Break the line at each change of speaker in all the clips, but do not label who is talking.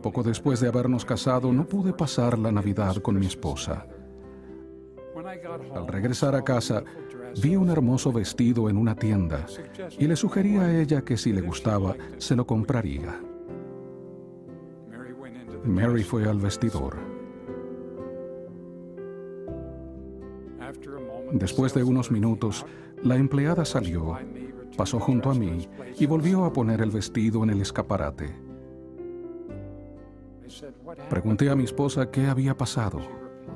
Poco después de habernos casado, no pude pasar la Navidad con mi esposa. Al regresar a casa, vi un hermoso vestido en una tienda y le sugerí a ella que si le gustaba, se lo compraría. Mary fue al vestidor. Después de unos minutos, la empleada salió, pasó junto a mí y volvió a poner el vestido en el escaparate. Pregunté a mi esposa qué había pasado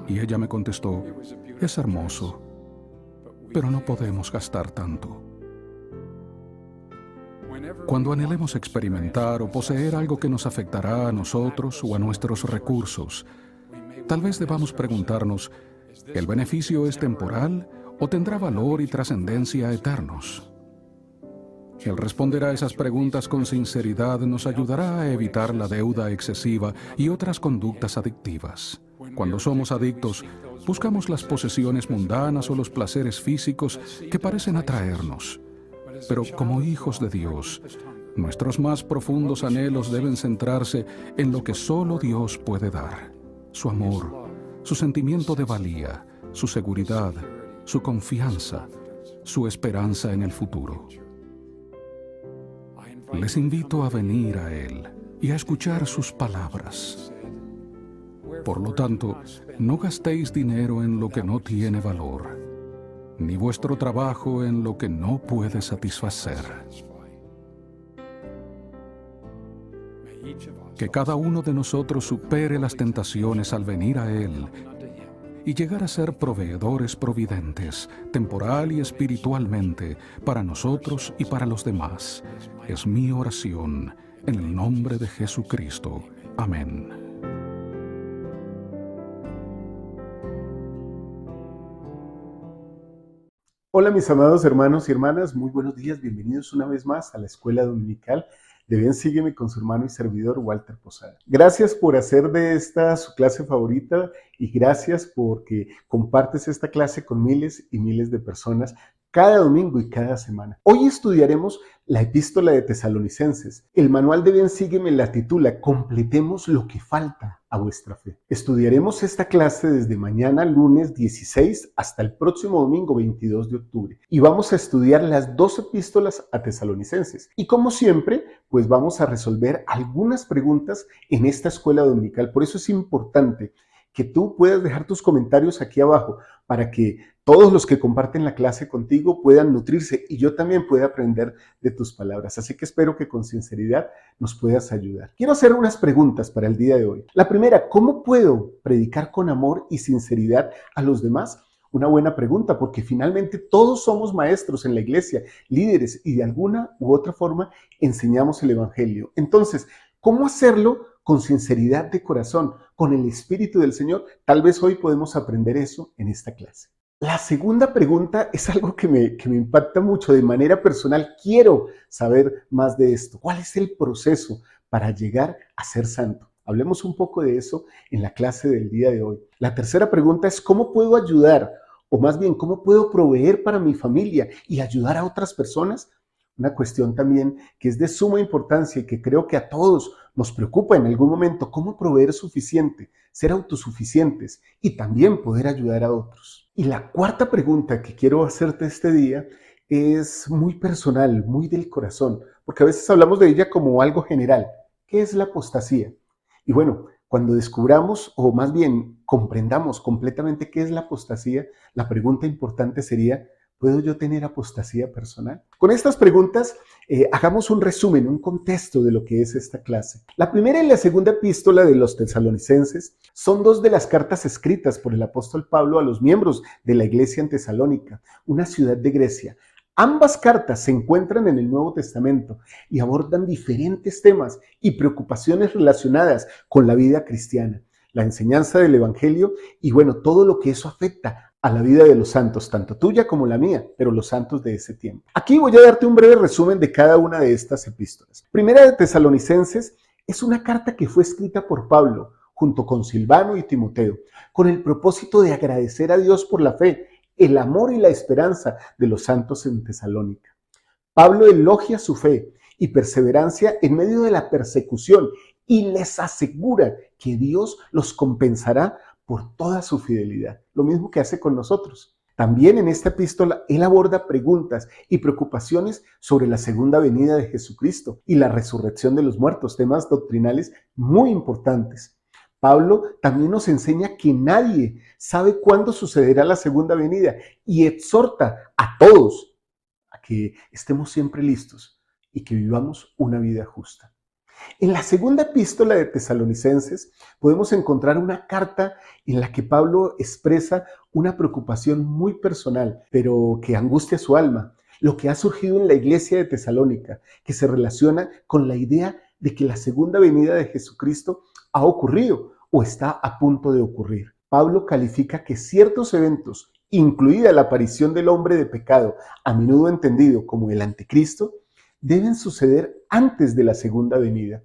y ella me contestó: es hermoso, pero no podemos gastar tanto. Cuando anhelemos experimentar o poseer algo que nos afectará a nosotros o a nuestros recursos, tal vez debamos preguntarnos: ¿el beneficio es temporal o tendrá valor y trascendencia eternos? El responder a esas preguntas con sinceridad nos ayudará a evitar la deuda excesiva y otras conductas adictivas. Cuando somos adictos, buscamos las posesiones mundanas o los placeres físicos que parecen atraernos. Pero como hijos de Dios, nuestros más profundos anhelos deben centrarse en lo que solo Dios puede dar: su amor, su sentimiento de valía, su seguridad, su confianza, su esperanza en el futuro. Les invito a venir a Él y a escuchar sus palabras. Por lo tanto, no gastéis dinero en lo que no tiene valor, ni vuestro trabajo en lo que no puede satisfacer. Que cada uno de nosotros supere las tentaciones al venir a Él y llegar a ser proveedores providentes, temporal y espiritualmente, para nosotros y para los demás. Es mi oración, en el nombre de Jesucristo. Amén.
Hola mis amados hermanos y hermanas, muy buenos días, bienvenidos una vez más a la Escuela Dominical de Ven Sígueme con su hermano y servidor Walter Posada. Gracias por hacer de esta su clase favorita y gracias porque compartes esta clase con miles y miles de personas cada domingo y cada semana. Hoy estudiaremos la Epístola de Tesalonicenses. El manual de Ven Sígueme la titula Completemos lo que falta a vuestra fe. Estudiaremos esta clase desde mañana lunes 16 hasta el próximo domingo 22 de octubre y vamos a estudiar las 2 epístolas a Tesalonicenses. Y como siempre, pues vamos a resolver algunas preguntas en esta escuela dominical. Por eso es importante que tú puedas dejar tus comentarios aquí abajo para que todos los que comparten la clase contigo puedan nutrirse y yo también pueda aprender de tus palabras. Así que espero que con sinceridad nos puedas ayudar. Quiero hacer unas preguntas para el día de hoy. La primera, ¿cómo puedo predicar con amor y sinceridad a los demás? Una buena pregunta, porque finalmente todos somos maestros en la iglesia, líderes, y de alguna u otra forma enseñamos el evangelio. Entonces, ¿cómo hacerlo con sinceridad de corazón, con el Espíritu del Señor? Tal vez hoy podemos aprender eso en esta clase. La segunda pregunta es algo que me impacta mucho de manera personal. Quiero saber más de esto. ¿Cuál es el proceso para llegar a ser santo? Hablemos un poco de eso en la clase del día de hoy. La tercera pregunta es ¿cómo puedo ayudar? O más bien, ¿cómo puedo proveer para mi familia y ayudar a otras personas? Una cuestión también que es de suma importancia y que creo que a todos nos preocupa en algún momento: cómo proveer suficiente, ser autosuficientes y también poder ayudar a otros. Y la cuarta pregunta que quiero hacerte este día es muy personal, muy del corazón, porque a veces hablamos de ella como algo general. ¿Qué es la apostasía? Y bueno, cuando descubramos, o más bien comprendamos completamente qué es la apostasía, la pregunta importante sería: ¿puedo yo tener apostasía personal? Con estas preguntas, hagamos un resumen, un contexto de lo que es esta clase. La primera y la segunda epístola de los tesalonicenses son 2 de las cartas escritas por el apóstol Pablo a los miembros de la iglesia en Tesalónica, una ciudad de Grecia. Ambas cartas se encuentran en el Nuevo Testamento y abordan diferentes temas y preocupaciones relacionadas con la vida cristiana, la enseñanza del evangelio y bueno, todo lo que eso afecta a la vida de los santos, tanto tuya como la mía, pero los santos de ese tiempo. Aquí voy a darte un breve resumen de cada una de estas epístolas. Primera de Tesalonicenses es una carta que fue escrita por Pablo junto con Silvano y Timoteo, con el propósito de agradecer a Dios por la fe, el amor y la esperanza de los santos en Tesalónica. Pablo elogia su fe y perseverancia en medio de la persecución y les asegura que Dios los compensará por toda su fidelidad, lo mismo que hace con nosotros. También en esta epístola él aborda preguntas y preocupaciones sobre la segunda venida de Jesucristo y la resurrección de los muertos, temas doctrinales muy importantes. Pablo también nos enseña que nadie sabe cuándo sucederá la segunda venida y exhorta a todos a que estemos siempre listos y que vivamos una vida justa. En la segunda epístola de Tesalonicenses podemos encontrar una carta en la que Pablo expresa una preocupación muy personal, pero que angustia su alma, lo que ha surgido en la iglesia de Tesalónica, que se relaciona con la idea de que la segunda venida de Jesucristo ha ocurrido o está a punto de ocurrir. Pablo califica que ciertos eventos, incluida la aparición del hombre de pecado, a menudo entendido como el anticristo, deben suceder antes de la segunda venida.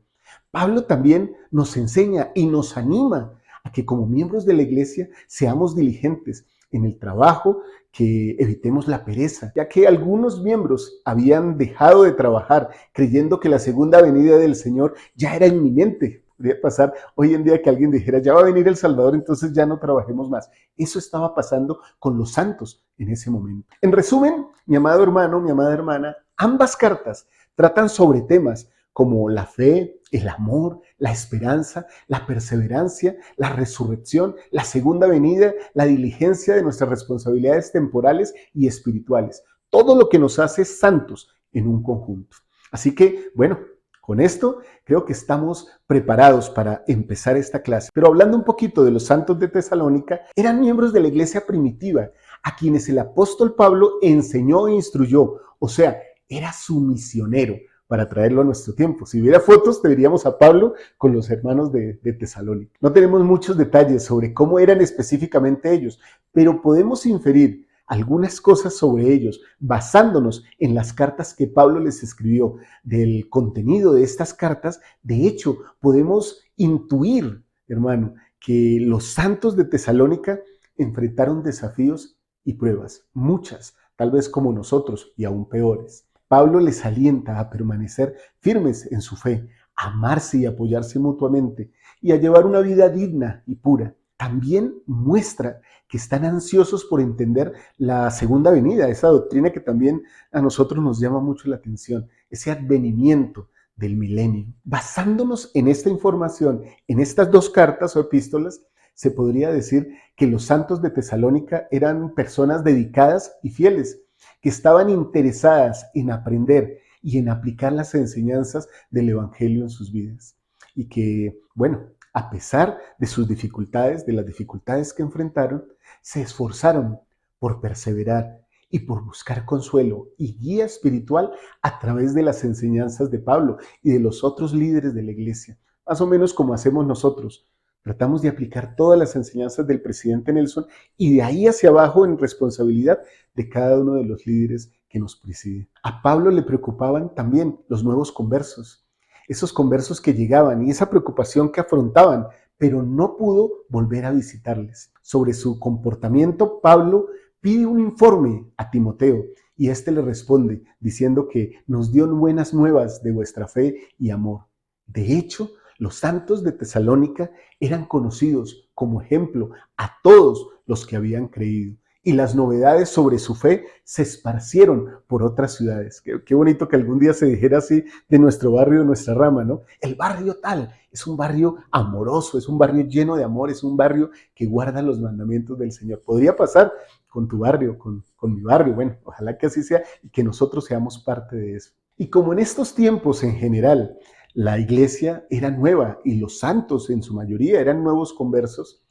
Pablo también nos enseña y nos anima a que como miembros de la iglesia seamos diligentes en el trabajo, que evitemos la pereza, ya que algunos miembros habían dejado de trabajar creyendo que la segunda venida del Señor ya era inminente. Podría pasar hoy en día que alguien dijera, ya va a venir el Salvador, entonces ya no trabajemos más. Eso estaba pasando con los santos en ese momento. En resumen, mi amado hermano, mi amada hermana, ambas cartas tratan sobre temas como la fe, el amor, la esperanza, la perseverancia, la resurrección, la segunda venida, la diligencia de nuestras responsabilidades temporales y espirituales. Todo lo que nos hace santos en un conjunto. Así que, bueno, con esto creo que estamos preparados para empezar esta clase. Pero hablando un poquito de los santos de Tesalónica, eran miembros de la iglesia primitiva, a quienes el apóstol Pablo enseñó e instruyó, o sea, era su misionero para traerlo a nuestro tiempo. Si hubiera fotos, te veríamos a Pablo con los hermanos de Tesalónica. No tenemos muchos detalles sobre cómo eran específicamente ellos, pero podemos inferir algunas cosas sobre ellos basándonos en las cartas que Pablo les escribió. Del contenido de estas cartas, de hecho, podemos intuir, hermano, que los santos de Tesalónica enfrentaron desafíos y pruebas, muchas, tal vez como nosotros y aún peores. Pablo les alienta a permanecer firmes en su fe, a amarse y apoyarse mutuamente y a llevar una vida digna y pura. También muestra que están ansiosos por entender la segunda venida, esa doctrina que también a nosotros nos llama mucho la atención, ese advenimiento del milenio. Basándonos en esta información, en estas dos cartas o epístolas, se podría decir que los santos de Tesalónica eran personas dedicadas y fieles, que estaban interesadas en aprender y en aplicar las enseñanzas del Evangelio en sus vidas. Y que, bueno, a pesar de sus dificultades, de las dificultades que enfrentaron, se esforzaron por perseverar y por buscar consuelo y guía espiritual a través de las enseñanzas de Pablo y de los otros líderes de la iglesia, más o menos como hacemos nosotros. Tratamos de aplicar todas las enseñanzas del presidente Nelson y de ahí hacia abajo en responsabilidad de cada uno de los líderes que nos presiden. A Pablo le preocupaban también los nuevos conversos, esos conversos que llegaban y esa preocupación que afrontaban, pero no pudo volver a visitarles. Sobre su comportamiento, Pablo pide un informe a Timoteo y éste le responde diciendo que nos dio buenas nuevas de vuestra fe y amor. De hecho, los santos de Tesalónica eran conocidos como ejemplo a todos los que habían creído. Y las novedades sobre su fe se esparcieron por otras ciudades. Qué bonito que algún día se dijera así de nuestro barrio, de nuestra rama, ¿no? El barrio tal es un barrio amoroso, es un barrio lleno de amor, es un barrio que guarda los mandamientos del Señor. Podría pasar con tu barrio, con mi barrio. Bueno, ojalá que así sea y que nosotros seamos parte de eso. Y como en estos tiempos en general, la iglesia era nueva y los santos en su mayoría eran nuevos conversos,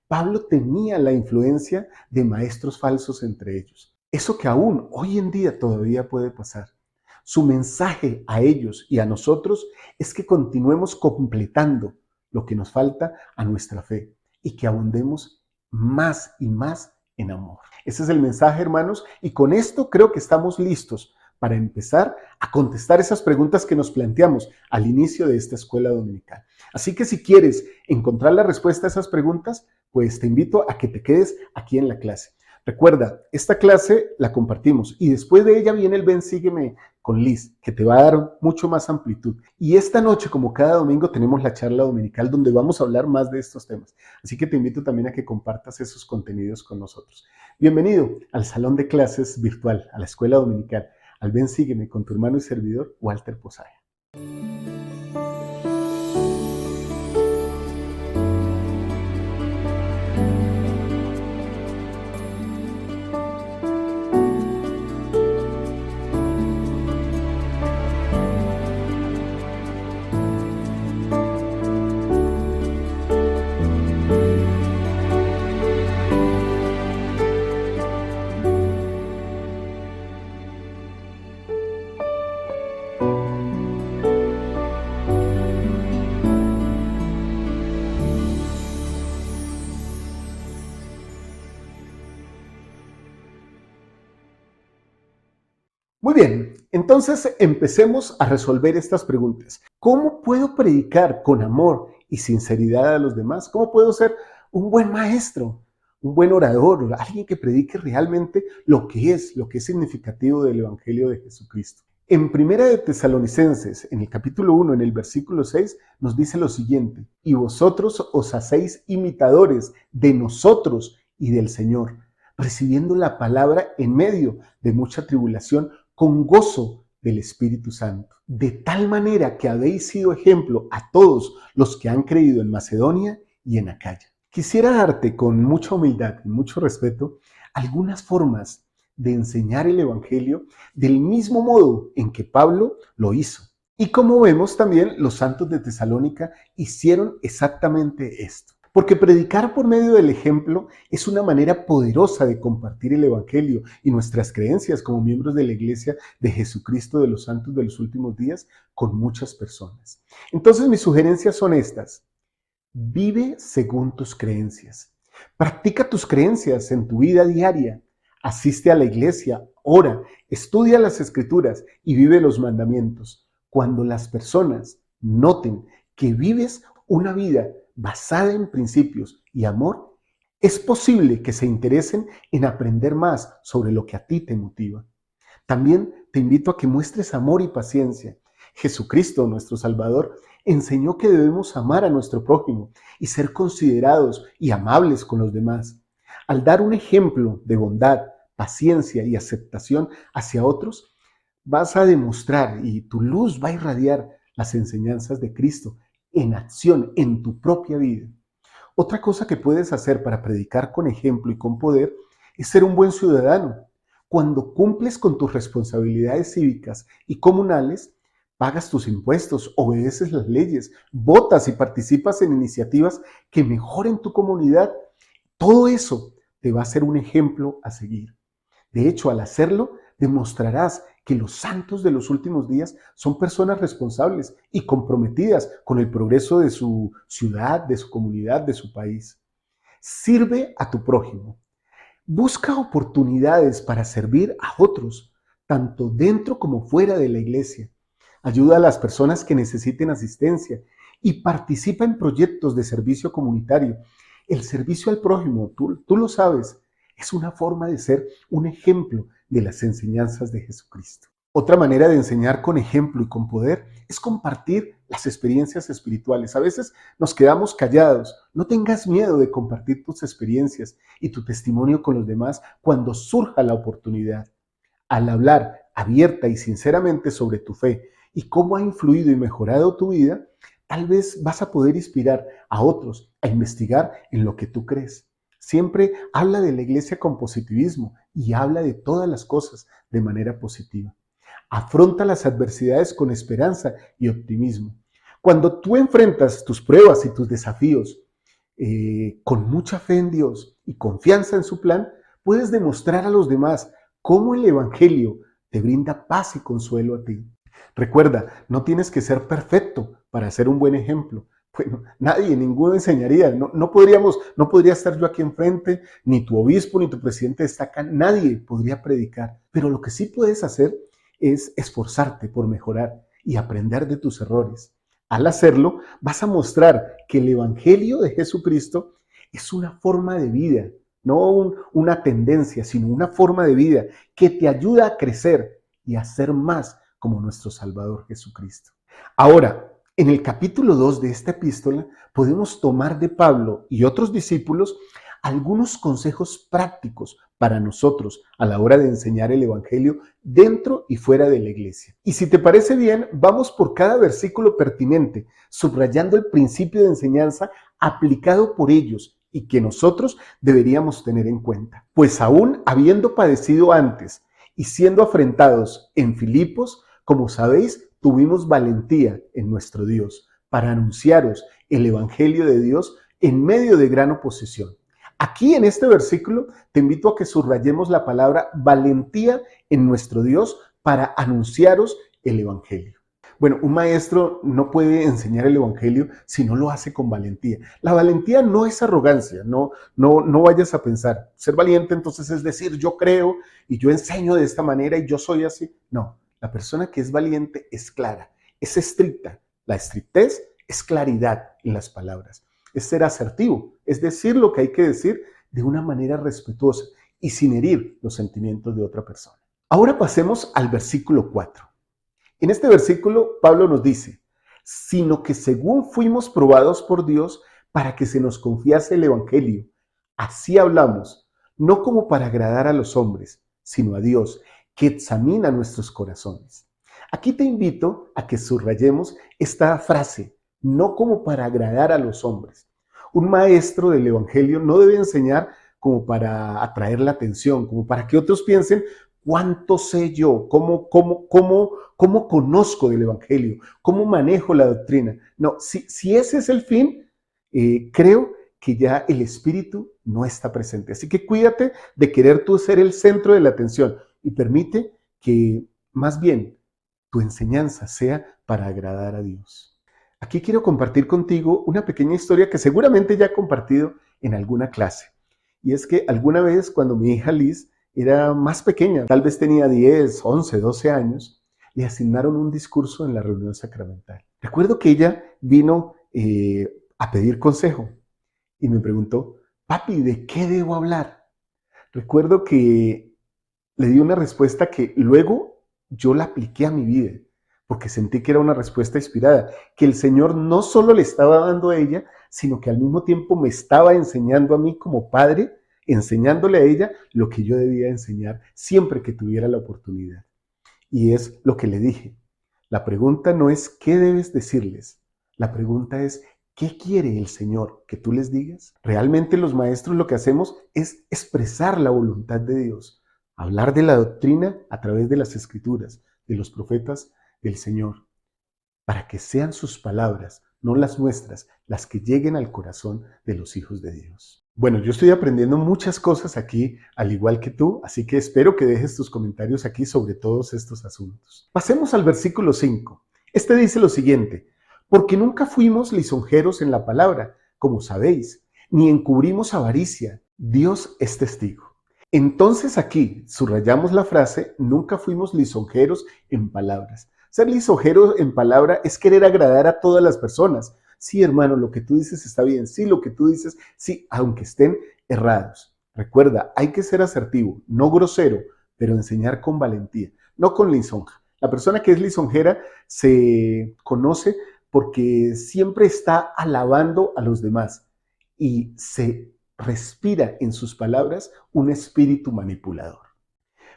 Pablo tenía la influencia de maestros falsos entre ellos. Eso que aún hoy en día todavía puede pasar. Su mensaje a ellos y a nosotros es que continuemos completando lo que nos falta a nuestra fe y que abundemos más y más en amor. Ese es el mensaje, hermanos, y con esto creo que estamos listos para empezar a contestar esas preguntas que nos planteamos al inicio de esta escuela dominical. Así que si quieres encontrar la respuesta a esas preguntas, pues te invito a que te quedes aquí en la clase. Recuerda, esta clase la compartimos y después de ella viene el Ven, Sígueme con Liz, que te va a dar mucho más amplitud. Y esta noche, como cada domingo, tenemos la charla dominical donde vamos a hablar más de estos temas. Así que te invito también a que compartas esos contenidos con nosotros. Bienvenido al salón de clases virtual, a la escuela dominical, al Ven Sígueme con tu hermano y servidor, Walter Posada. Muy bien, entonces empecemos a resolver estas preguntas. ¿Cómo puedo predicar con amor y sinceridad a los demás? ¿Cómo puedo ser un buen maestro, un buen orador, alguien que predique realmente lo que es significativo del Evangelio de Jesucristo? En Primera de Tesalonicenses, en el capítulo 1, en el versículo 6, nos dice lo siguiente: y vosotros os hacéis imitadores de nosotros y del Señor, recibiendo la palabra en medio de mucha tribulación, con gozo del Espíritu Santo, de tal manera que habéis sido ejemplo a todos los que han creído en Macedonia y en Acaya. Quisiera darte con mucha humildad y mucho respeto algunas formas de enseñar el Evangelio del mismo modo en que Pablo lo hizo. Y como vemos también, los santos de Tesalónica hicieron exactamente esto. Porque predicar por medio del ejemplo es una manera poderosa de compartir el Evangelio y nuestras creencias como miembros de la Iglesia de Jesucristo de los Santos de los Últimos Días con muchas personas. Entonces mis sugerencias son estas: vive según tus creencias. Practica tus creencias en tu vida diaria. Asiste a la iglesia, ora, estudia las Escrituras y vive los mandamientos. Cuando las personas noten que vives una vida basada en principios y amor, es posible que se interesen en aprender más sobre lo que a ti te motiva. También te invito a que muestres amor y paciencia. Jesucristo, nuestro Salvador, enseñó que debemos amar a nuestro prójimo y ser considerados y amables con los demás. Al dar un ejemplo de bondad, paciencia y aceptación hacia otros, vas a demostrar y tu luz va a irradiar las enseñanzas de Cristo en acción, en tu propia vida. Otra cosa que puedes hacer para predicar con ejemplo y con poder es ser un buen ciudadano. Cuando cumples con tus responsabilidades cívicas y comunales, pagas tus impuestos, obedeces las leyes, votas y participas en iniciativas que mejoren tu comunidad, todo eso te va a ser un ejemplo a seguir. De hecho, al hacerlo, demostrarás que los santos de los últimos días son personas responsables y comprometidas con el progreso de su ciudad, de su comunidad, de su país. Sirve a tu prójimo. Busca oportunidades para servir a otros, tanto dentro como fuera de la iglesia. Ayuda a las personas que necesiten asistencia y participa en proyectos de servicio comunitario. El servicio al prójimo, tú lo sabes, es una forma de ser un ejemplo de las enseñanzas de Jesucristo. Otra manera de enseñar con ejemplo y con poder es compartir las experiencias espirituales. A veces nos quedamos callados. No tengas miedo de compartir tus experiencias y tu testimonio con los demás cuando surja la oportunidad. Al hablar abierta y sinceramente sobre tu fe y cómo ha influido y mejorado tu vida, tal vez vas a poder inspirar a otros a investigar en lo que tú crees. Siempre habla de la iglesia con positivismo y habla de todas las cosas de manera positiva. Afronta las adversidades con esperanza y optimismo. Cuando tú enfrentas tus pruebas y tus desafíos con mucha fe en Dios y confianza en su plan, puedes demostrar a los demás cómo el Evangelio te brinda paz y consuelo a ti. Recuerda, no tienes que ser perfecto para ser un buen ejemplo. Bueno, nadie, ninguno enseñaría. No podría estar yo aquí enfrente, ni tu obispo, ni tu presidente está acá. Nadie podría predicar. Pero lo que sí puedes hacer es esforzarte por mejorar y aprender de tus errores. Al hacerlo, vas a mostrar que el Evangelio de Jesucristo es una forma de vida, no una tendencia, sino una forma de vida que te ayuda a crecer y a ser más como nuestro Salvador Jesucristo. Ahora, en el capítulo 2 de esta epístola podemos tomar de Pablo y otros discípulos algunos consejos prácticos para nosotros a la hora de enseñar el Evangelio dentro y fuera de la iglesia. Y si te parece bien, vamos por cada versículo pertinente, subrayando el principio de enseñanza aplicado por ellos y que nosotros deberíamos tener en cuenta. Pues aún habiendo padecido antes y siendo afrentados en Filipos, como sabéis, tuvimos valentía en nuestro Dios para anunciaros el Evangelio de Dios en medio de gran oposición. Aquí en este versículo te invito a que subrayemos la palabra valentía en nuestro Dios para anunciaros el Evangelio. Bueno, un maestro no puede enseñar el Evangelio si no lo hace con valentía. La valentía no es arrogancia, no vayas a pensar. Ser valiente entonces es decir, yo creo y yo enseño de esta manera y yo soy así. No, la persona que es valiente es clara, es estricta. La estrictez es claridad en las palabras. Es ser asertivo, es decir lo que hay que decir de una manera respetuosa y sin herir los sentimientos de otra persona. Ahora pasemos al versículo 4. En este versículo Pablo nos dice, sino que según fuimos probados por Dios para que se nos confiase el Evangelio, así hablamos, no como para agradar a los hombres, sino a Dios, que examina nuestros corazones. Aquí te invito a que subrayemos esta frase, no como para agradar a los hombres. Un maestro del Evangelio no debe enseñar como para atraer la atención, como para que otros piensen cuánto sé yo, cómo conozco del Evangelio, cómo manejo la doctrina. No, si ese es el fin, creo que ya el Espíritu no está presente. Así que cuídate de querer tú ser el centro de la atención y permite que más bien tu enseñanza sea para agradar a Dios. Aquí quiero compartir contigo una pequeña historia que seguramente ya he compartido en alguna clase. Y es que alguna vez cuando mi hija Liz era más pequeña, tal vez tenía 10, 11, 12 años, le asignaron un discurso en la reunión sacramental. Recuerdo que ella vino a pedir consejo y me preguntó, papi, ¿de qué debo hablar? Recuerdo que le di una respuesta que luego yo la apliqué a mi vida, porque sentí que era una respuesta inspirada, que el Señor no solo le estaba dando a ella, sino que al mismo tiempo me estaba enseñando a mí como padre, enseñándole a ella lo que yo debía enseñar siempre que tuviera la oportunidad. Y es lo que le dije. La pregunta no es qué debes decirles, la pregunta es ¿qué quiere el Señor que tú les digas? Realmente los maestros lo que hacemos es expresar la voluntad de Dios, hablar de la doctrina a través de las Escrituras, de los profetas del Señor, para que sean sus palabras, no las nuestras, las que lleguen al corazón de los hijos de Dios. Bueno, yo estoy aprendiendo muchas cosas aquí, al igual que tú, así que espero que dejes tus comentarios aquí sobre todos estos asuntos. Pasemos al versículo 5. Este dice lo siguiente, porque nunca fuimos lisonjeros en la palabra, como sabéis, ni encubrimos avaricia. Dios es testigo. Entonces aquí subrayamos la frase, nunca fuimos lisonjeros en palabras. Ser lisonjero en palabra es querer agradar a todas las personas. Sí, hermano, lo que tú dices está bien. Sí, lo que tú dices, sí, aunque estén errados. Recuerda, hay que ser asertivo, no grosero, pero enseñar con valentía, no con lisonja. La persona que es lisonjera se conoce porque siempre está alabando a los demás y se respira en sus palabras un espíritu manipulador.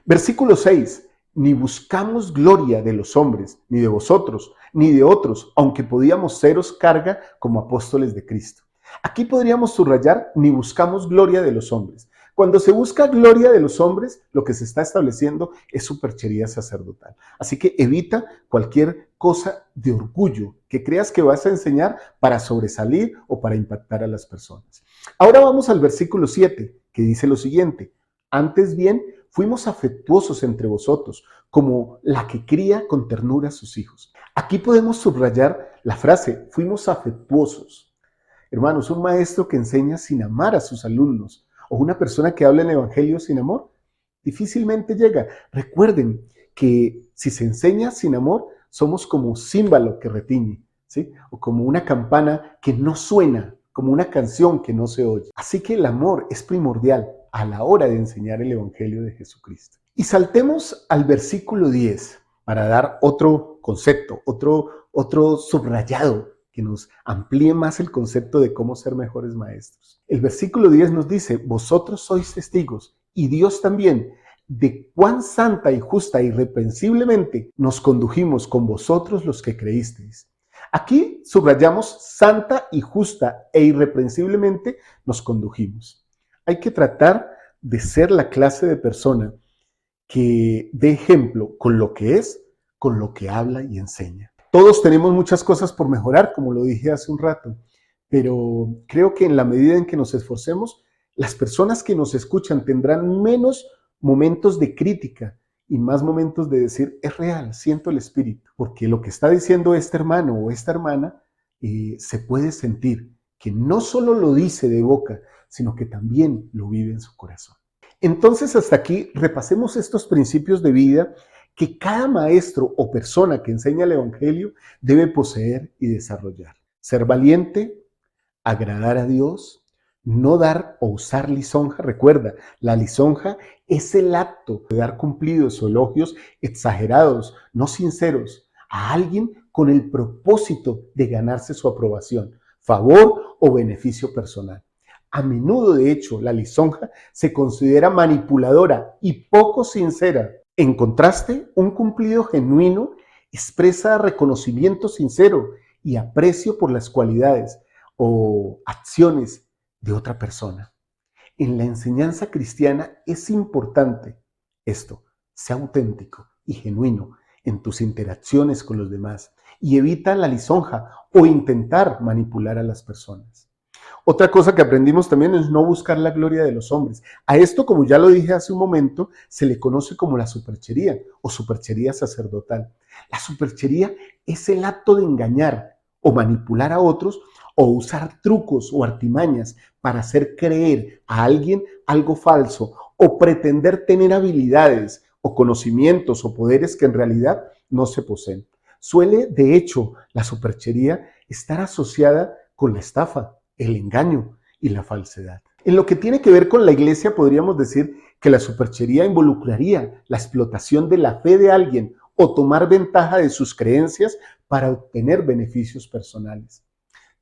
Versículo 6. Ni buscamos gloria de los hombres, ni de vosotros, ni de otros, aunque podíamos seros carga como apóstoles de Cristo. Aquí podríamos subrayar, ni buscamos gloria de los hombres. Cuando se busca gloria de los hombres, lo que se está estableciendo es superchería sacerdotal. Así que evita cualquier cosa de orgullo que creas que vas a enseñar para sobresalir o para impactar a las personas. Ahora vamos al versículo 7, que dice lo siguiente. Antes bien, fuimos afectuosos entre vosotros, como la que cría con ternura a sus hijos. Aquí podemos subrayar la frase, fuimos afectuosos. Hermanos, un maestro que enseña sin amar a sus alumnos o una persona que habla el evangelio sin amor, difícilmente llega. Recuerden que si se enseña sin amor, somos como címbalo que retiñe, ¿sí? O como una campana que no suena, como una canción que no se oye. Así que el amor es primordial a la hora de enseñar el evangelio de Jesucristo. Y saltemos al versículo 10. para dar otro concepto, otro subrayado que nos amplíe más el concepto de cómo ser mejores maestros. El versículo 10 nos dice, vosotros sois testigos, y Dios también, de cuán santa y justa e irreprensiblemente nos condujimos con vosotros los que creísteis. Aquí subrayamos santa y justa e irreprensiblemente nos condujimos. Hay que tratar de ser la clase de persona que dé ejemplo con lo que es, con lo que habla y enseña. Todos tenemos muchas cosas por mejorar, como lo dije hace un rato, pero creo que en la medida en que nos esforcemos, las personas que nos escuchan tendrán menos momentos de crítica y más momentos de decir, es real, siento el espíritu, porque lo que está diciendo este hermano o esta hermana se puede sentir, que no solo lo dice de boca, sino que también lo vive en su corazón. Entonces, hasta aquí repasemos estos principios de vida que cada maestro o persona que enseña el Evangelio debe poseer y desarrollar. Ser valiente, agradar a Dios, no dar o usar lisonja. Recuerda, la lisonja es el acto de dar cumplidos o elogios exagerados, no sinceros, a alguien con el propósito de ganarse su aprobación, favor o beneficio personal. A menudo, de hecho, la lisonja se considera manipuladora y poco sincera. En contraste, un cumplido genuino expresa reconocimiento sincero y aprecio por las cualidades o acciones de otra persona. En la enseñanza cristiana es importante esto, sea auténtico y genuino en tus interacciones con los demás y evita la lisonja o intentar manipular a las personas. Otra cosa que aprendimos también es no buscar la gloria de los hombres. A esto, como ya lo dije hace un momento, se le conoce como la superchería o superchería sacerdotal. La superchería es el acto de engañar o manipular a otros o usar trucos o artimañas para hacer creer a alguien algo falso o pretender tener habilidades o conocimientos o poderes que en realidad no se poseen. Suele, de hecho, la superchería estar asociada con la estafa, el engaño y la falsedad. En lo que tiene que ver con la iglesia, podríamos decir que la superchería involucraría la explotación de la fe de alguien o tomar ventaja de sus creencias para obtener beneficios personales.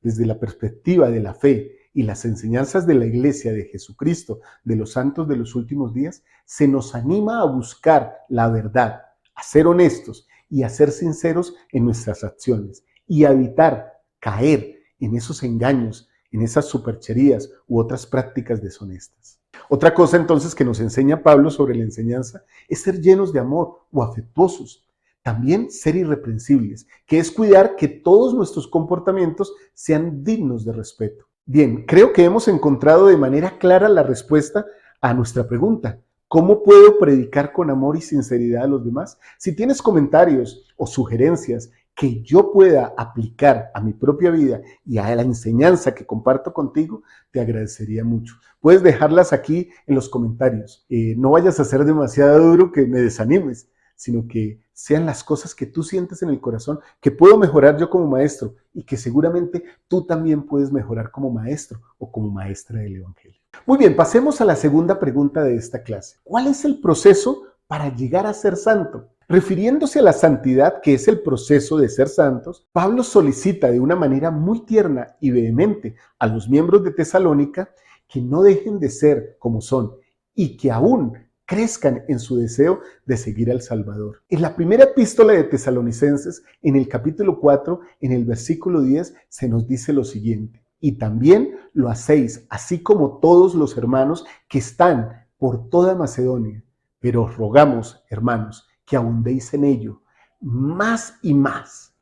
Desde la perspectiva de la fe y las enseñanzas de la iglesia de Jesucristo, de los santos de los últimos días, se nos anima a buscar la verdad, a ser honestos y a ser sinceros en nuestras acciones y a evitar caer en esos engaños, en esas supercherías u otras prácticas deshonestas. Otra cosa entonces que nos enseña Pablo sobre la enseñanza es ser llenos de amor o afectuosos. También ser irreprensibles, que es cuidar que todos nuestros comportamientos sean dignos de respeto. Bien, creo que hemos encontrado de manera clara la respuesta a nuestra pregunta. ¿Cómo puedo predicar con amor y sinceridad a los demás? Si tienes comentarios o sugerencias que yo pueda aplicar a mi propia vida y a la enseñanza que comparto contigo, te agradecería mucho. Puedes dejarlas aquí en los comentarios. No vayas a ser demasiado duro que me desanimes, sino que sean las cosas que tú sientes en el corazón, que puedo mejorar yo como maestro y que seguramente tú también puedes mejorar como maestro o como maestra del Evangelio. Muy bien, pasemos a la segunda pregunta de esta clase. ¿Cuál es el proceso para llegar a ser santo? Refiriéndose a la santidad, que es el proceso de ser santos, Pablo solicita de una manera muy tierna y vehemente a los miembros de Tesalónica que no dejen de ser como son y que aún crezcan en su deseo de seguir al Salvador. En la primera epístola de Tesalonicenses, en el capítulo 4, en el versículo 10, se nos dice lo siguiente: y también lo hacéis, así como todos los hermanos que están por toda Macedonia. Pero os rogamos, hermanos, que abundéis en ello, más y más.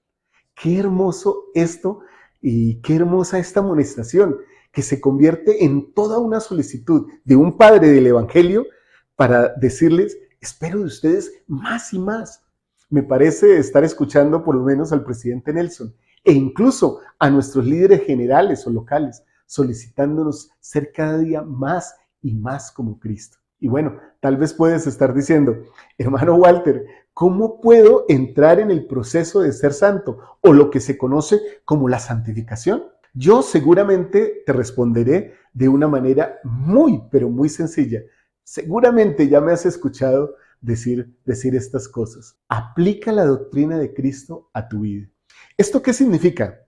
Qué hermoso esto y qué hermosa esta amonestación, que se convierte en toda una solicitud de un padre del Evangelio para decirles, espero de ustedes más y más. Me parece estar escuchando por lo menos al presidente Nelson e incluso a nuestros líderes generales o locales, solicitándonos ser cada día más y más como Cristo. Y bueno, tal vez puedes estar diciendo, hermano Walter, ¿cómo puedo entrar en el proceso de ser santo o lo que se conoce como la santificación? Yo seguramente te responderé de una manera muy, pero muy sencilla. Seguramente ya me has escuchado decir estas cosas. Aplica la doctrina de Cristo a tu vida. ¿Esto qué significa?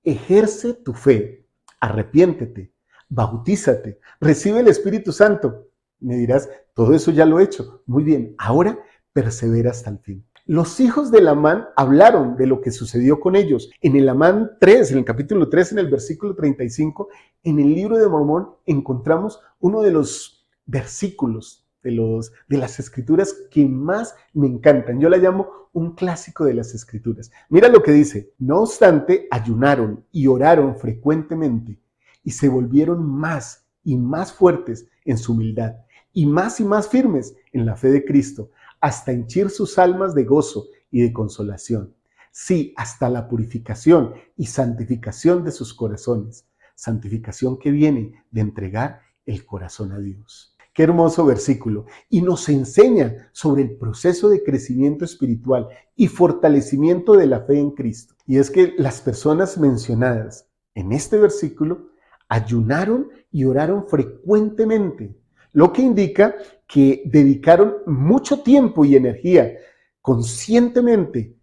Ejerce tu fe, arrepiéntete, bautízate, recibe el Espíritu Santo. Me dirás, todo eso ya lo he hecho. Muy bien, ahora persevera hasta el fin. Los hijos de Lamán hablaron de lo que sucedió con ellos. En el Lamán 3, en el capítulo 3, en el versículo 35, en el libro de Mormón encontramos uno de los versículos de las escrituras que más me encantan. Yo la llamo un clásico de las escrituras. Mira lo que dice: no obstante, ayunaron y oraron frecuentemente y se volvieron más y más fuertes en su humildad y más firmes en la fe de Cristo, hasta henchir sus almas de gozo y de consolación. Sí, hasta la purificación y santificación de sus corazones. Santificación que viene de entregar el corazón a Dios. Qué hermoso versículo. Y nos enseña sobre el proceso de crecimiento espiritual y fortalecimiento de la fe en Cristo. Y es que las personas mencionadas en este versículo ayunaron y oraron frecuentemente, lo que indica que dedicaron mucho tiempo y energía conscientemente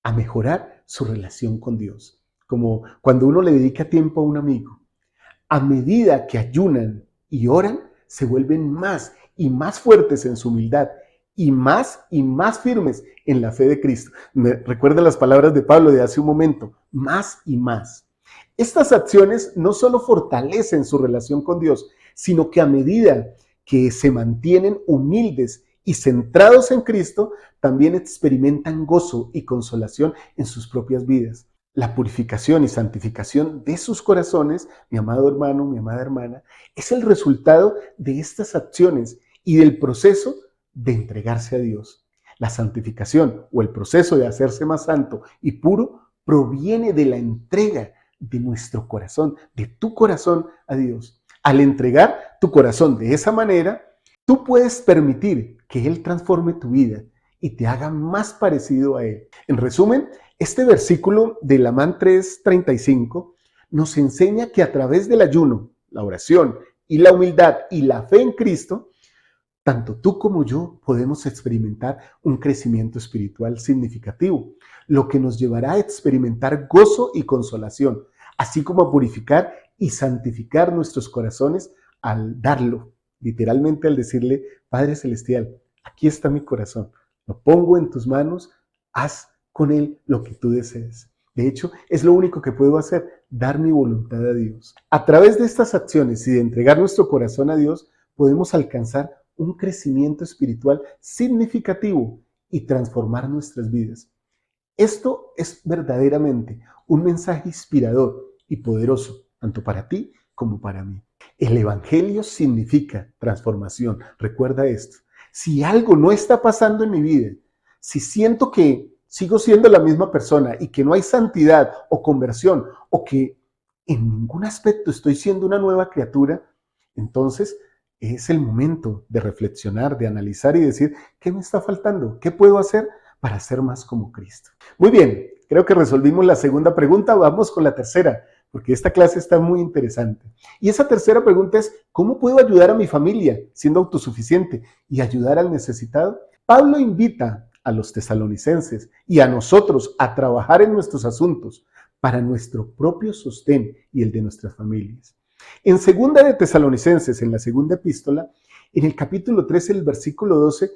a mejorar su relación con Dios. Como cuando uno le dedica tiempo a un amigo. A medida que ayunan y oran, se vuelven más y más fuertes en su humildad y más firmes en la fe de Cristo. Me recuerda las palabras de Pablo de hace un momento, más y más. Estas acciones no solo fortalecen su relación con Dios, sino que a medida que se mantienen humildes y centrados en Cristo, también experimentan gozo y consolación en sus propias vidas. La purificación y santificación de sus corazones, mi amado hermano, mi amada hermana, es el resultado de estas acciones y del proceso de entregarse a Dios. La santificación o el proceso de hacerse más santo y puro proviene de la entrega de nuestro corazón, de tu corazón a Dios. Al entregar tu corazón de esa manera, tú puedes permitir que Él transforme tu vida y te haga más parecido a Él. En resumen, este versículo de Lamán 3:35 nos enseña que a través del ayuno, la oración y la humildad y la fe en Cristo, tanto tú como yo podemos experimentar un crecimiento espiritual significativo, lo que nos llevará a experimentar gozo y consolación, así como a purificar y santificar nuestros corazones al darlo, literalmente al decirle: Padre Celestial, aquí está mi corazón, lo pongo en tus manos, haz con él lo que tú desees. De hecho, es lo único que puedo hacer, dar mi voluntad a Dios. A través de estas acciones y de entregar nuestro corazón a Dios, podemos alcanzar un crecimiento espiritual significativo y transformar nuestras vidas. Esto es verdaderamente un mensaje inspirador y poderoso, tanto para ti como para mí. El Evangelio significa transformación. Recuerda esto. Si algo no está pasando en mi vida, si siento que sigo siendo la misma persona y que no hay santidad o conversión, o que en ningún aspecto estoy siendo una nueva criatura, entonces es el momento de reflexionar, de analizar y decir: ¿qué me está faltando? ¿Qué puedo hacer para ser más como Cristo? Muy bien, creo que resolvimos la segunda pregunta. Vamos con la tercera, porque esta clase está muy interesante. Y esa tercera pregunta es: ¿cómo puedo ayudar a mi familia siendo autosuficiente y ayudar al necesitado? Pablo invita a los tesalonicenses y a nosotros a trabajar en nuestros asuntos para nuestro propio sostén y el de nuestras familias. En segunda de Tesalonicenses, en la segunda epístola, en el capítulo 13, el versículo 12,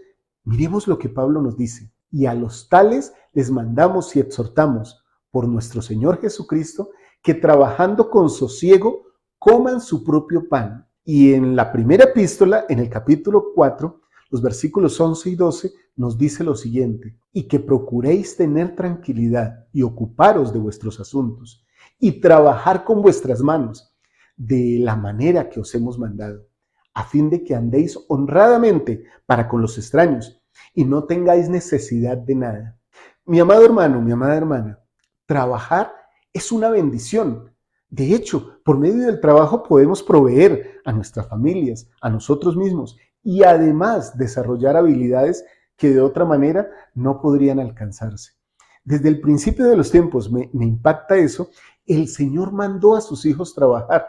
miremos lo que Pablo nos dice: y a los tales les mandamos y exhortamos por nuestro Señor Jesucristo, que trabajando con sosiego coman su propio pan. Y en la primera epístola, en el capítulo 4, los versículos 11 y 12, nos dice lo siguiente: y que procuréis tener tranquilidad y ocuparos de vuestros asuntos y trabajar con vuestras manos de la manera que os hemos mandado, a fin de que andéis honradamente para con los extraños y no tengáis necesidad de nada. Mi amado hermano, mi amada hermana, trabajar es una bendición. De hecho, por medio del trabajo podemos proveer a nuestras familias, a nosotros mismos, y además desarrollar habilidades que de otra manera no podrían alcanzarse. Desde el principio de los tiempos me impacta eso. El Señor mandó a sus hijos trabajar.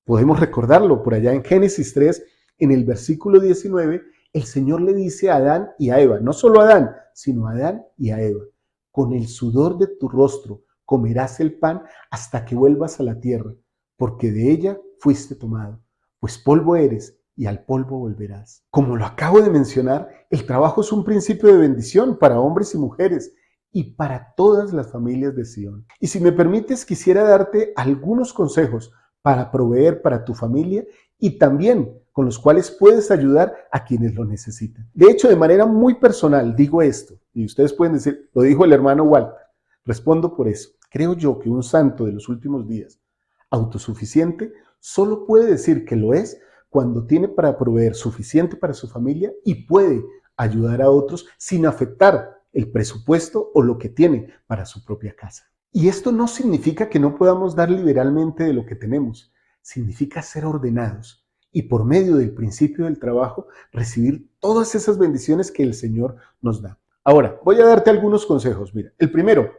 Podemos recordarlo por allá en Génesis 3, en el versículo 19, el Señor le dice a Adán y a Eva, no solo a Adán, sino a Adán y a Eva, con el sudor de tu rostro comerás el pan hasta que vuelvas a la tierra, porque de ella fuiste tomado, pues polvo eres y al polvo volverás. Como lo acabo de mencionar, el trabajo es un principio de bendición para hombres y mujeres y para todas las familias de Sion. Y si me permites, quisiera darte algunos consejos para proveer para tu familia y también con los cuales puedes ayudar a quienes lo necesitan. De hecho, de manera muy personal digo esto, y ustedes pueden decir, lo dijo el hermano Walter. Respondo por eso. Creo yo que un santo de los últimos días, autosuficiente, solo puede decir que lo es cuando tiene para proveer suficiente para su familia y puede ayudar a otros sin afectar el presupuesto o lo que tiene para su propia casa. Y esto no significa que no podamos dar liberalmente de lo que tenemos, significa ser ordenados y por medio del principio del trabajo recibir todas esas bendiciones que el Señor nos da. Ahora, voy a darte algunos consejos. Mira, el primero,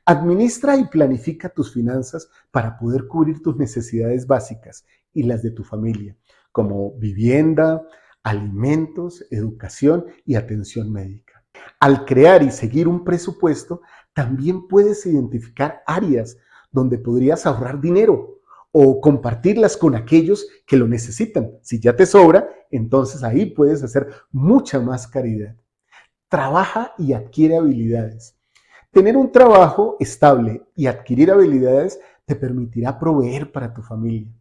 administra y planifica tus finanzas para poder cubrir tus necesidades básicas y las de tu familia, como vivienda, alimentos, educación y atención médica. Al crear y seguir un presupuesto, también puedes identificar áreas donde podrías ahorrar dinero o compartirlas con aquellos que lo necesitan. Si ya te sobra, entonces ahí puedes hacer mucha más caridad. Trabaja y adquiere habilidades. Tener un trabajo estable y adquirir habilidades te permitirá proveer para tu familia.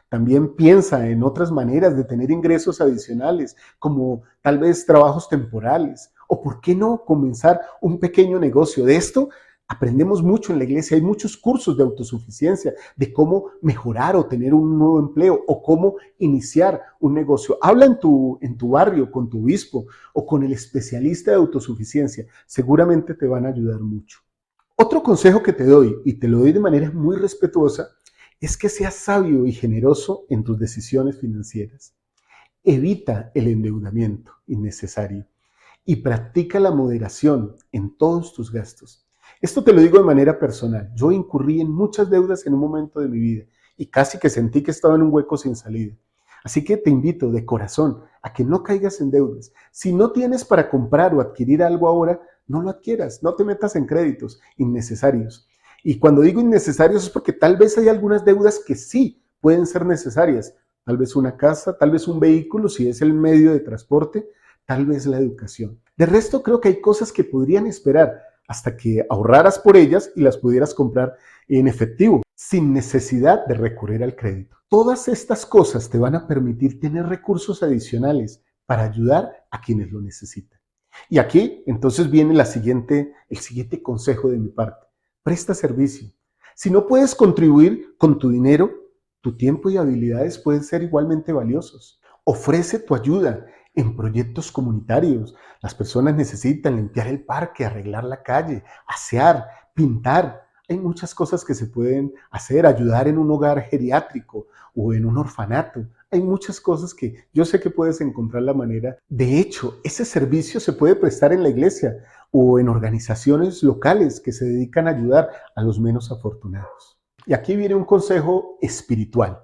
También piensa en otras maneras de tener ingresos adicionales, como tal vez trabajos temporales, o por qué no comenzar un pequeño negocio. De esto aprendemos mucho en la iglesia, hay muchos cursos de autosuficiencia, de cómo mejorar o tener un nuevo empleo, o cómo iniciar un negocio. Habla en tu barrio, con tu obispo, o con el especialista de autosuficiencia, seguramente te van a ayudar mucho. Otro consejo que te doy, y te lo doy de manera muy respetuosa, es que seas sabio y generoso en tus decisiones financieras. Evita el endeudamiento innecesario y practica la moderación en todos tus gastos. Esto te lo digo de manera personal. Yo incurrí en muchas deudas en un momento de mi vida y casi que sentí que estaba en un hueco sin salida. Así que te invito de corazón a que no caigas en deudas. Si no tienes para comprar o adquirir algo ahora, no lo adquieras, no te metas en créditos innecesarios. Y cuando digo innecesarios es porque tal vez hay algunas deudas que sí pueden ser necesarias. Tal vez una casa, tal vez un vehículo, si es el medio de transporte, tal vez la educación. De resto, creo que hay cosas que podrían esperar hasta que ahorraras por ellas y las pudieras comprar en efectivo, sin necesidad de recurrir al crédito. Todas estas cosas te van a permitir tener recursos adicionales para ayudar a quienes lo necesitan. Y aquí entonces viene el siguiente consejo de mi parte. Presta servicio. Si no puedes contribuir con tu dinero, tu tiempo y habilidades pueden ser igualmente valiosos. Ofrece tu ayuda en proyectos comunitarios. Las personas necesitan limpiar el parque, arreglar la calle, asear, pintar. Hay muchas cosas que se pueden hacer, ayudar en un hogar geriátrico o en un orfanato. Hay muchas cosas que yo sé que puedes encontrar la manera. De hecho, ese servicio se puede prestar en la iglesia o en organizaciones locales que se dedican a ayudar a los menos afortunados. Y aquí viene un consejo espiritual,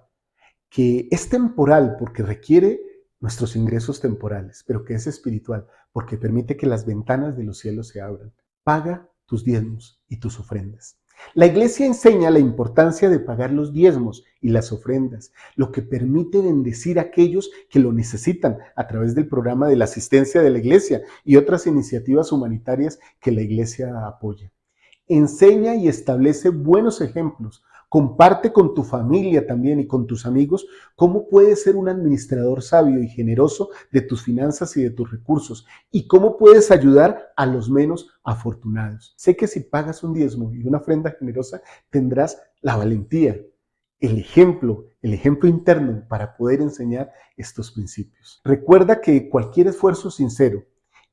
que es temporal porque requiere nuestros ingresos temporales, pero que es espiritual porque permite que las ventanas de los cielos se abran. Paga tus diezmos y tus ofrendas. La iglesia enseña la importancia de pagar los diezmos y las ofrendas, lo que permite bendecir a aquellos que lo necesitan a través del programa de la asistencia de la iglesia y otras iniciativas humanitarias que la iglesia apoya. Enseña y establece buenos ejemplos. Comparte con tu familia también y con tus amigos cómo puedes ser un administrador sabio y generoso de tus finanzas y de tus recursos y cómo puedes ayudar a los menos afortunados. Sé que si pagas un diezmo y una ofrenda generosa tendrás la valentía, el ejemplo interno para poder enseñar estos principios. Recuerda que cualquier esfuerzo sincero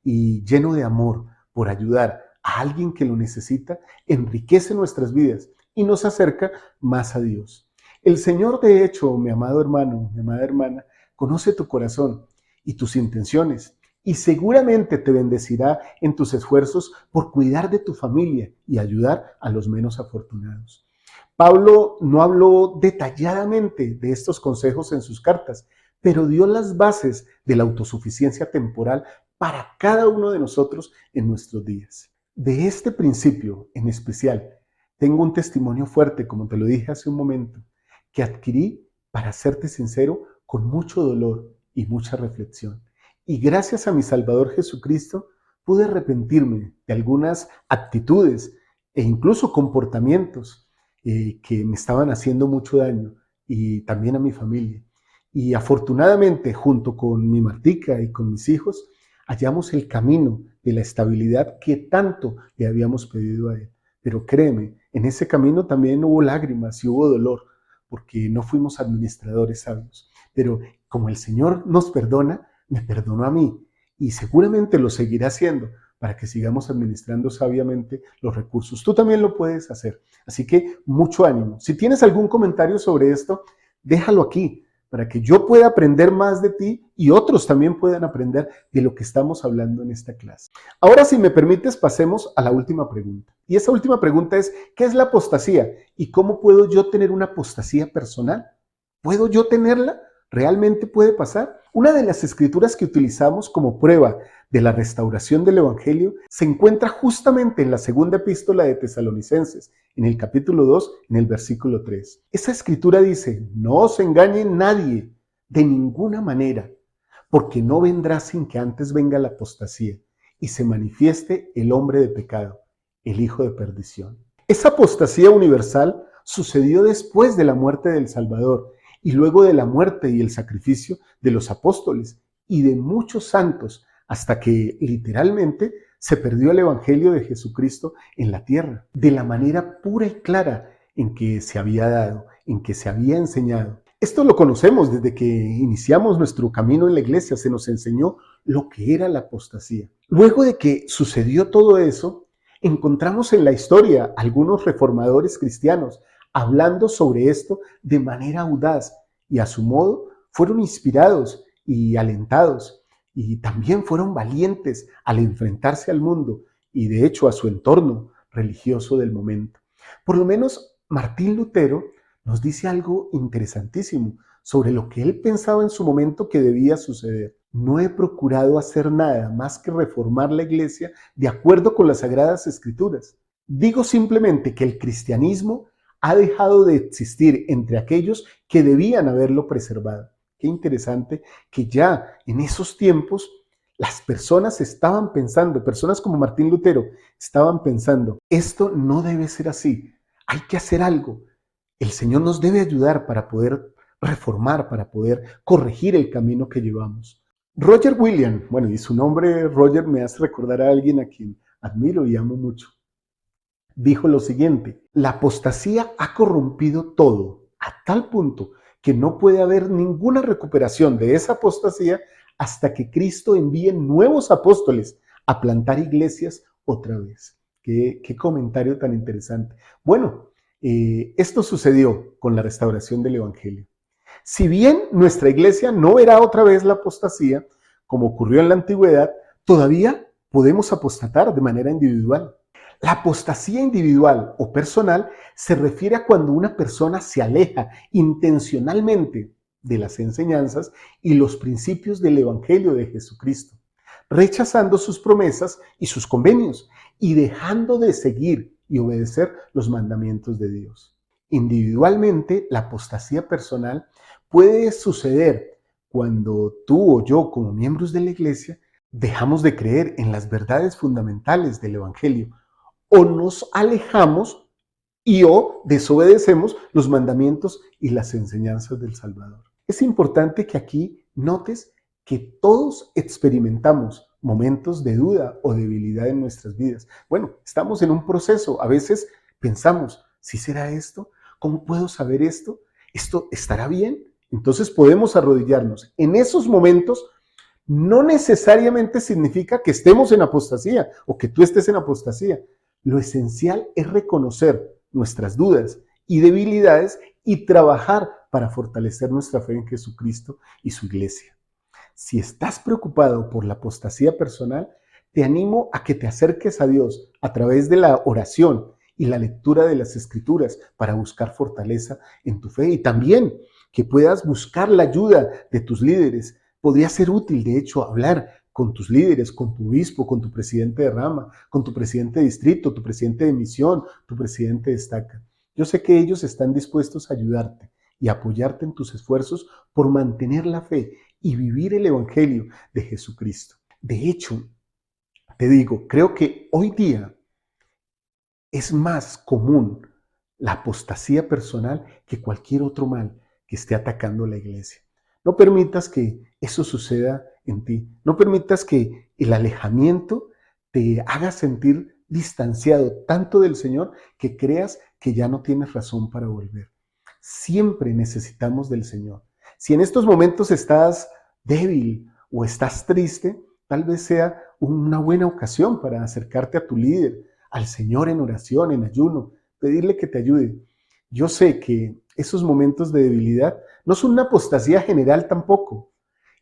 y lleno de amor por ayudar a alguien que lo necesita enriquece nuestras vidas y nos acerca más a Dios. El Señor, de hecho, mi amado hermano, mi amada hermana, conoce tu corazón y tus intenciones y seguramente te bendecirá en tus esfuerzos por cuidar de tu familia y ayudar a los menos afortunados. Pablo no habló detalladamente de estos consejos en sus cartas, pero dio las bases de la autosuficiencia temporal para cada uno de nosotros en nuestros días. De este principio en especial, tengo un testimonio fuerte, como te lo dije hace un momento, que adquirí, para serte sincero, con mucho dolor y mucha reflexión. Y gracias a mi Salvador Jesucristo, pude arrepentirme de algunas actitudes e incluso comportamientos que me estaban haciendo mucho daño, y también a mi familia. Y afortunadamente, junto con mi Martica y con mis hijos, hallamos el camino de la estabilidad que tanto le habíamos pedido a Él. Pero créeme, en ese camino también hubo lágrimas y hubo dolor, porque no fuimos administradores sabios. Pero como el Señor nos perdona, me perdonó a mí, y seguramente lo seguirá haciendo para que sigamos administrando sabiamente los recursos. Tú también lo puedes hacer. Así que mucho ánimo. Si tienes algún comentario sobre esto, déjalo aquí, para que yo pueda aprender más de ti y otros también puedan aprender de lo que estamos hablando en esta clase. Ahora, si me permites, pasemos a la última pregunta. Y esa última pregunta es, ¿qué es la apostasía? ¿Y cómo puedo yo tener una apostasía personal? ¿Puedo yo tenerla? ¿Realmente puede pasar? Una de las escrituras que utilizamos como prueba de la restauración del Evangelio se encuentra justamente en la segunda epístola de Tesalonicenses, en el capítulo 2, en el versículo 3. Esa escritura dice, no os engañe nadie de ninguna manera, porque no vendrá sin que antes venga la apostasía y se manifieste el hombre de pecado, el hijo de perdición. Esa apostasía universal sucedió después de la muerte del Salvador y luego de la muerte y el sacrificio de los apóstoles y de muchos santos, hasta que literalmente se perdió el Evangelio de Jesucristo en la tierra, de la manera pura y clara en que se había dado, en que se había enseñado. Esto lo conocemos desde que iniciamos nuestro camino en la iglesia, se nos enseñó lo que era la apostasía. Luego de que sucedió todo eso, encontramos en la historia algunos reformadores cristianos hablando sobre esto de manera audaz, y a su modo fueron inspirados y alentados, y también fueron valientes al enfrentarse al mundo y de hecho a su entorno religioso del momento. Por lo menos Martín Lutero nos dice algo interesantísimo sobre lo que él pensaba en su momento que debía suceder. No he procurado hacer nada más que reformar la iglesia de acuerdo con las Sagradas Escrituras. Digo simplemente que el cristianismo ha dejado de existir entre aquellos que debían haberlo preservado. Qué interesante que ya en esos tiempos las personas estaban pensando, personas como Martín Lutero estaban pensando, esto no debe ser así, hay que hacer algo. El Señor nos debe ayudar para poder reformar, para poder corregir el camino que llevamos. Roger Williams, bueno, y su nombre Roger me hace recordar a alguien a quien admiro y amo mucho, dijo lo siguiente: la apostasía ha corrompido todo a tal punto que no puede haber ninguna recuperación de esa apostasía hasta que Cristo envíe nuevos apóstoles a plantar iglesias otra vez. Qué comentario tan interesante. Bueno, esto sucedió con la restauración del Evangelio. Si bien nuestra iglesia no verá otra vez la apostasía, como ocurrió en la antigüedad, todavía podemos apostatar de manera individual. La apostasía individual o personal se refiere a cuando una persona se aleja intencionalmente de las enseñanzas y los principios del Evangelio de Jesucristo, rechazando sus promesas y sus convenios y dejando de seguir y obedecer los mandamientos de Dios. Individualmente, la apostasía personal puede suceder cuando tú o yo, como miembros de la iglesia, dejamos de creer en las verdades fundamentales del Evangelio, o nos alejamos y o desobedecemos los mandamientos y las enseñanzas del Salvador. Es importante que aquí notes que todos experimentamos momentos de duda o debilidad en nuestras vidas. Bueno, estamos en un proceso. A veces pensamos, ¿sí será esto? ¿Cómo puedo saber esto? ¿Esto estará bien? Entonces podemos arrodillarnos. En esos momentos no necesariamente significa que estemos en apostasía o que tú estés en apostasía. Lo esencial es reconocer nuestras dudas y debilidades y trabajar para fortalecer nuestra fe en Jesucristo y su iglesia. Si estás preocupado por la apostasía personal, te animo a que te acerques a Dios a través de la oración y la lectura de las Escrituras para buscar fortaleza en tu fe. Y también que puedas buscar la ayuda de tus líderes. Podría ser útil, de hecho, hablar con tus líderes, con tu obispo, con tu presidente de rama, con tu presidente de distrito, tu presidente de misión, tu presidente de estaca. Yo sé que ellos están dispuestos a ayudarte y apoyarte en tus esfuerzos por mantener la fe y vivir el Evangelio de Jesucristo. De hecho, te digo, creo que hoy día es más común la apostasía personal que cualquier otro mal que esté atacando la iglesia. No permitas que eso suceda en ti. No permitas que el alejamiento te haga sentir distanciado tanto del Señor que creas que ya no tienes razón para volver. Siempre necesitamos del Señor. Si en estos momentos estás débil o estás triste, tal vez sea una buena ocasión para acercarte a tu líder, al Señor en oración, en ayuno, pedirle que te ayude. Yo sé que esos momentos de debilidad no son una apostasía general tampoco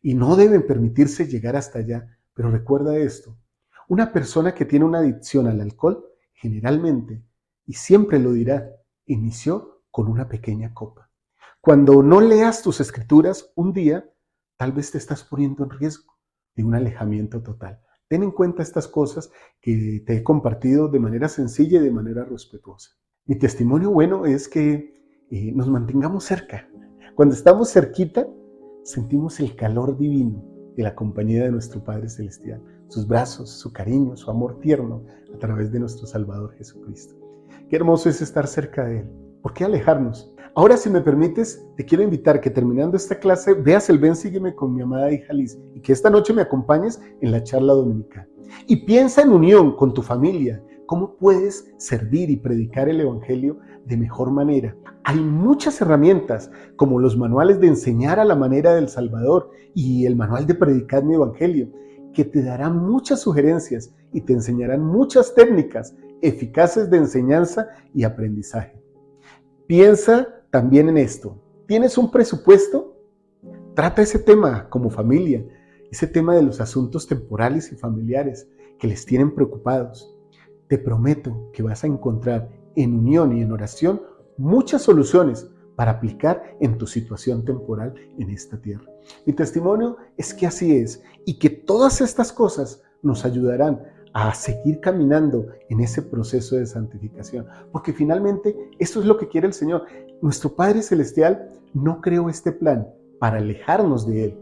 y no deben permitirse llegar hasta allá, pero recuerda esto, una persona que tiene una adicción al alcohol generalmente, y siempre lo dirá, inició con una pequeña copa. Cuando no leas tus escrituras un día, tal vez te estás poniendo en riesgo de un alejamiento total. Ten en cuenta estas cosas que te he compartido de manera sencilla y de manera respetuosa. Mi testimonio bueno es que nos mantengamos cerca. Cuando estamos cerquita, sentimos el calor divino de la compañía de nuestro Padre Celestial, sus brazos, su cariño, su amor tierno a través de nuestro Salvador Jesucristo. Qué hermoso es estar cerca de Él. ¿Por qué alejarnos? Ahora, si me permites, te quiero invitar que terminando esta clase veas el Ven, Sígueme con mi amada hija Liz y que esta noche me acompañes en la charla dominical. Y piensa en unión con tu familia, cómo puedes servir y predicar el Evangelio de mejor manera. Hay muchas herramientas, como los manuales de enseñar a la manera del Salvador y el manual de predicar mi Evangelio, que te darán muchas sugerencias y te enseñarán muchas técnicas eficaces de enseñanza y aprendizaje. Piensa también en esto. ¿Tienes un presupuesto? Trata ese tema como familia, ese tema de los asuntos temporales y familiares que les tienen preocupados. Te prometo que vas a encontrar en unión y en oración muchas soluciones para aplicar en tu situación temporal en esta tierra. Mi testimonio es que así es y que todas estas cosas nos ayudarán a seguir caminando en ese proceso de santificación, porque finalmente eso es lo que quiere el Señor. Nuestro Padre Celestial no creó este plan para alejarnos de Él.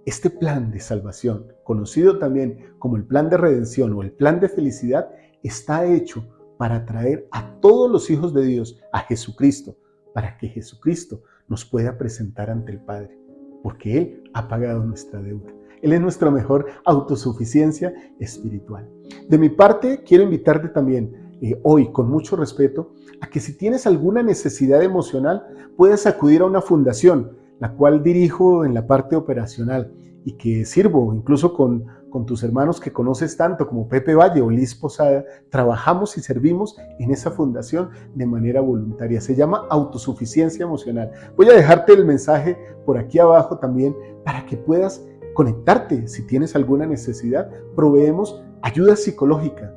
Este plan de salvación, conocido también como el plan de redención o el plan de felicidad, está hecho para traer a todos los hijos de Dios a Jesucristo, para que Jesucristo nos pueda presentar ante el Padre, porque Él ha pagado nuestra deuda. Él es nuestra mejor autosuficiencia espiritual. De mi parte, quiero invitarte también hoy, con mucho respeto, a que si tienes alguna necesidad emocional, puedas acudir a una fundación, la cual dirijo en la parte operacional y que sirvo incluso con tus hermanos que conoces tanto como Pepe Valle o Liz Posada. Trabajamos y servimos en esa fundación de manera voluntaria. Se llama Autosuficiencia Emocional. Voy a dejarte el mensaje por aquí abajo también para que puedas conectarte si tienes alguna necesidad. Proveemos ayuda psicológica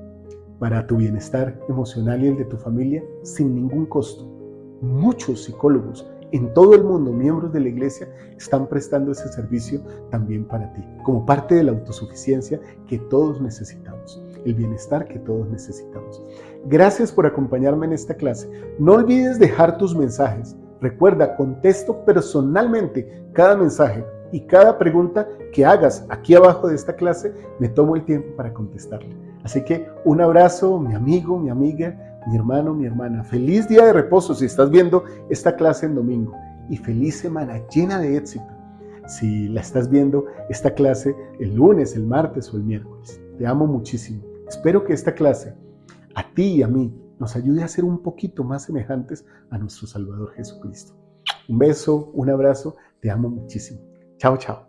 para tu bienestar emocional y el de tu familia sin ningún costo. Muchos psicólogos en todo el mundo, miembros de la iglesia, están prestando ese servicio también para ti, como parte de la autosuficiencia que todos necesitamos, el bienestar que todos necesitamos. Gracias por acompañarme en esta clase. No olvides dejar tus mensajes. Recuerda, contesto personalmente cada mensaje y cada pregunta que hagas aquí abajo de esta clase, me tomo el tiempo para contestarle. Así que un abrazo, mi amigo, mi amiga, mi hermano, mi hermana. Feliz día de reposo si estás viendo esta clase en domingo y feliz semana llena de éxito si la estás viendo esta clase el lunes, el martes o el miércoles. Te amo muchísimo. Espero que esta clase a ti y a mí nos ayude a ser un poquito más semejantes a nuestro Salvador Jesucristo. Un beso, un abrazo. Te amo muchísimo. Chao, chao.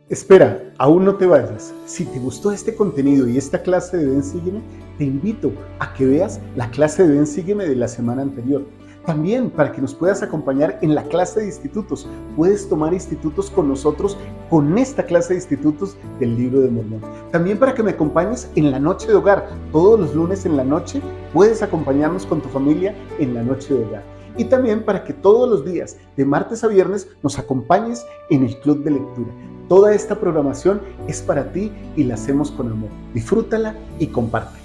Espera, aún no te vayas. Si te gustó este contenido y esta clase de Ven, Sígueme, te invito a que veas la clase de Ven, Sígueme de la semana anterior. También para que nos puedas acompañar en la clase de institutos. Puedes tomar institutos con nosotros con esta clase de institutos del Libro de Mormón. También para que me acompañes en la noche de hogar. Todos los lunes en la noche puedes acompañarnos con tu familia en la noche de hogar. y también para que todos los días, de martes a viernes, nos acompañes en el Club de Lectura. Toda esta programación es para ti y la hacemos con amor. Disfrútala y comparte.